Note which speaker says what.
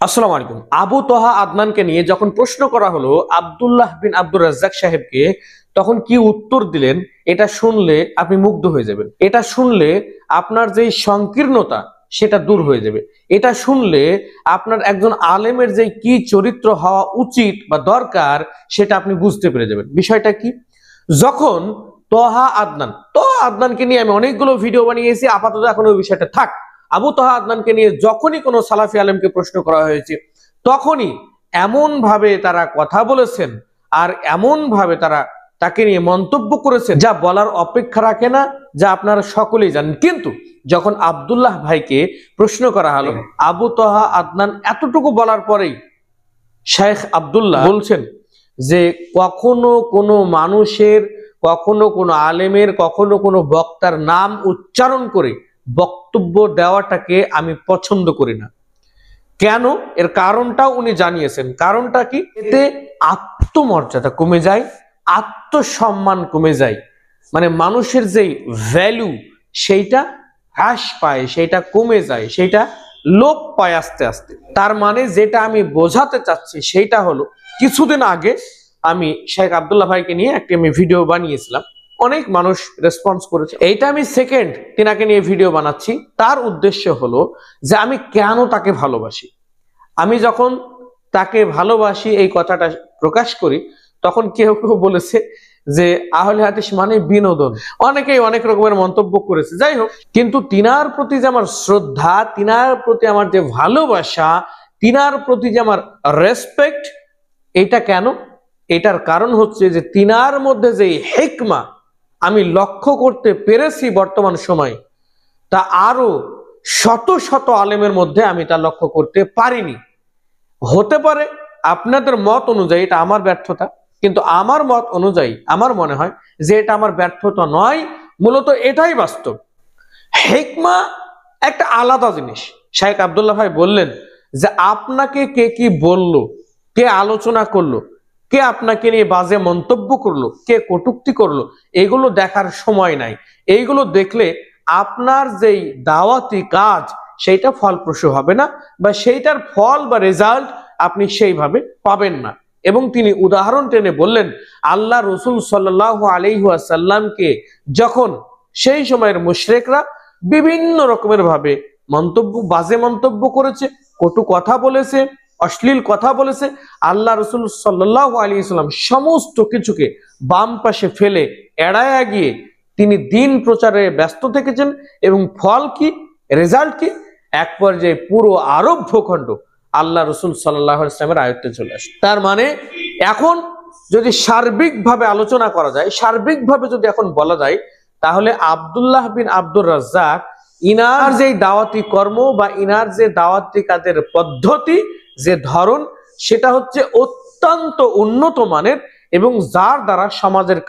Speaker 1: আসসালামু আলাইকুম। আবু তহা আদনানকে নিয়ে যখন প্রশ্ন করা হলো আব্দুল্লাহ বিন আব্দুর রাজ্জাক সাহেবকে, তখন কি উত্তর দিলেন এটা শুনলে আপনি মুগ্ধ হয়ে যাবেন। এটা শুনলে আপনার যে সংকীর্ণতা সেটা দূর হয়ে যাবে। এটা শুনলে আপনার একজন আলেমের যে কি চরিত্র হওয়া উচিত বা দরকার সেটা আপনি বুঝতে পেরে যাবেন। বিষয়টা কি, যখন তহা আদনানকে নিয়ে আমি অনেকগুলো ভিডিও বানিয়েছি, আপাতত এখন ওই বিষয়টা থাক। আবু তহা আদনানকে নিয়ে যখনই কোনো সালাফি আলেমকে প্রশ্ন করা হয়েছে, তখনই এমন ভাবে তারা কথা বলেছেন আর এমন ভাবে তারা তাকে নিয়ে মন্তব্য করেছেন যা বলার অপেক্ষা রাখে না, যা আপনারা সকলেই জানেন। কিন্তু যখন আব্দুল্লাহ ভাইকে প্রশ্ন করা হলো, আবু তহা আদনান এতটুকু বলার পরেই শেখ আব্দুল্লাহ বলছেন যে কখনো কোনো মানুষের, কখনো কোনো আলেমের, কখনো কোনো বক্তার নাম উচ্চারণ করে বক্তব্য দেওয়াটাকে আমি পছন্দ করি না। কেন, এর কারণটাও উনি জানিয়েছেন। কারণটা কি, এতে আত্মমর্যাদা কমে যায়, আত্মসম্মান কমে যায়, মানে মানুষের যেই ভ্যালু সেইটা হ্রাস পায়, সেইটা কমে যায়, সেইটা লোপ পায় আস্তে আস্তে। তার মানে যেটা আমি বোঝাতে চাচ্ছি সেইটা হলো, কিছুদিন আগে আমি শেখ আব্দুল্লাহ ভাইকে নিয়ে একটা ভিডিও বানিয়েছিলাম, অনেক মানুষ রেসপন্স করেছে। এইটা আমি সেকেন্ড তিনাকে নিয়ে ভিডিও বানাচ্ছি। তার উদ্দেশ্য হলো যে আমি কেন তাকে ভালোবাসি। আমি যখন তাকে ভালোবাসি এই কথাটা প্রকাশ করি, তখন কেউ কেউ বলেছে যে আহলে হাদিস মানে বিনোদন, অনেকেই অনেক রকমের মন্তব্য করেছে। যাই হোক, কিন্তু তিনার প্রতি যে আমার শ্রদ্ধা, তিনার প্রতি আমার যে ভালোবাসা, তিনার প্রতি যে আমার রেসপেক্ট, এটা কেন, এটার কারণ হচ্ছে যে তিনার মধ্যে যে হিকমা আমি লক্ষ্য করতে পেরেছি বর্তমান সময়ে, তা আরো শত শত আলেমের মধ্যে আমি তা লক্ষ্য করতে পারিনি। হতে পারে আপনাদের মত অনুযায়ী এটা আমার ব্যর্থতা, কিন্তু আমার মত অনুযায়ী আমার মনে হয় যে এটা আমার ব্যর্থতা নয়, মূলত এটাই বাস্তব। হিকমা একটা আলাদা জিনিস। শেখ আব্দুল্লাহ ভাই বললেন যে আপনাকে কে কি বলল, কে আলোচনা করলো, কে আপনাকে নিয়ে বাজে মন্তব্য করলো, কে কটূক্তি করলো, এগুলো দেখার সময় নাই। এইগুলো দেখলে আপনার যেই দাওয়াতি কাজ সেইটা ফলপ্রসূ হবে না, বা সেইটার ফল বা রেজাল্ট আপনি সেইভাবে পাবেন না। এবং তিনি উদাহরণ টেনে বললেন, আল্লাহ রসুল সাল্লাল্লাহু আলাইহি ওয়াসাল্লামকে যখন সেই সময়ের মুশরিকরা বিভিন্ন রকমের ভাবে বাজে মন্তব্য করেছে, কটু কথা বলেছে, অশ্লীল কথা বলেছে, আল্লাহ রসুল সাল্লাল্লাহু আলাইহি ওয়াসাল্লাম সমস্ত কিছুকে বাম পাশে ফেলে এড়ায়া গিয়ে তিনি দিন প্রচারে ব্যস্ত থেকেছেন। এবং ফল কি, রেজাল্ট কি, এক পর্যায়ে পুরো আরব ভূখণ্ড আল্লাহ রসুল সাল্লাল্লাহু আলাইহি ওয়াসাল্লামের আয়ত্তে চলে আসে। তার মানে এখন যদি সার্বিকভাবে আলোচনা করা যায়, সার্বিকভাবে যদি এখন বলা যায়, তাহলে আব্দুল্লাহ বিন আব্দুর রাজ্জাক ইনার যে দাওয়াতি কর্ম বা ইনার যে দাওয়াতি কাজের পদ্ধতি, যে ধরন, সেটা হচ্ছে অত্যন্ত উন্নত মানের, এবং যার দ্বারা সমাজের